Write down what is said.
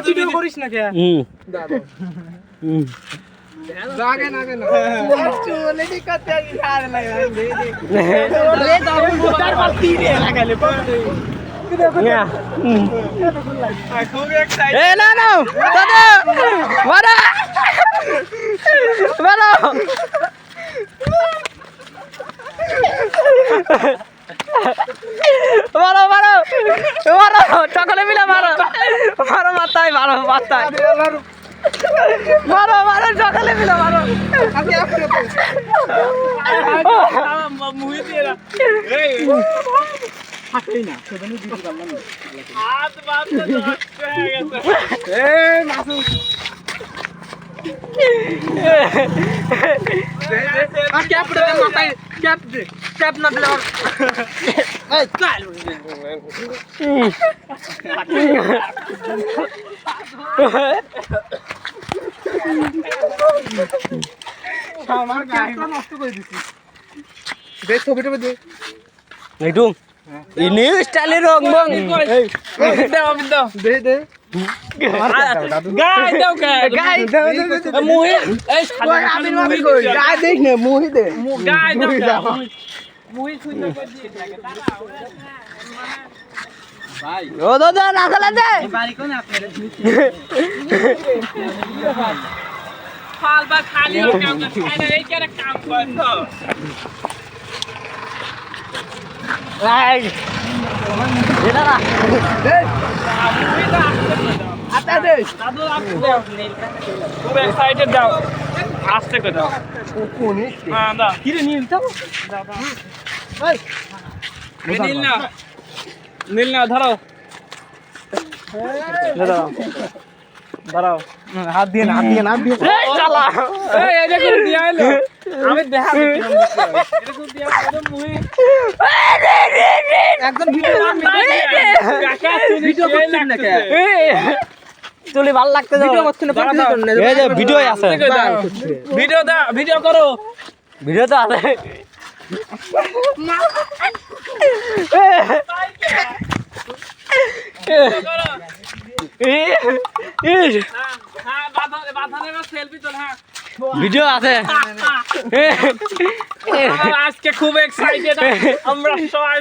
video করিস না কে জাগে না কেন চলে দি কত খার লাগে ले दाऊ मोटर पाती रे लागाले खूब एक्साइटेड ए ना ना दादा वाड़ा वाड़ा मारो मारो मारो चकले मिला मारो मारो माताई मारो माताई मारो मारो चकले मिला मारो आगे आपने तो मुही तेरा हाथई ना सेबने दिखि पारलाम ना हाथ बात तो नष्ट হয়ে গেছে এই মাসু आ कैप दे माताई कैप दे कैप ना दिला ए चल আমার গাড়িটা নষ্ট করে দিছি দে ছবিটা দে এইটু ইনি স্টাইলে রং বং এই দাও দাও দে দে গাই দাও গাই দাও মুহি এই আমি মামি কই গাই দেখ না মুহি দে গাই দাও মুহি সুন্দর করে দিয়ে থাকে দাঁড়াও ভাই ও দাদা রাখলা দে বাড়ি কোন আপনারা ফাল বা খালি কাম করে না এই কেন কাম করছো এই এটা না এই মুহিটা আটা দে দাদু আপনি দাও খুব এক্সাইটেড দাও আস্তে করে দাও কোন হ্যাঁ দাও কি রে নীল দাও দাও এই নীল না ধরো ধরো ধরো হাত দিয়ে এই শালা এই দেখো দিয়া এলো আমি দেখা দেখলাম এরকম দিয়া একদম মুহি একদম ভিডিও কাকা ভিডিও করছেন না কে চলে ভালো লাগতে দাও ভিডিও করছেন না এই যে ভিডিও আছে ভিডিও দাও ভিডিও করো ভিডিও তো আছে ভিডিও আছে আজকে খুব এক্সাইটেড আমরা সবাই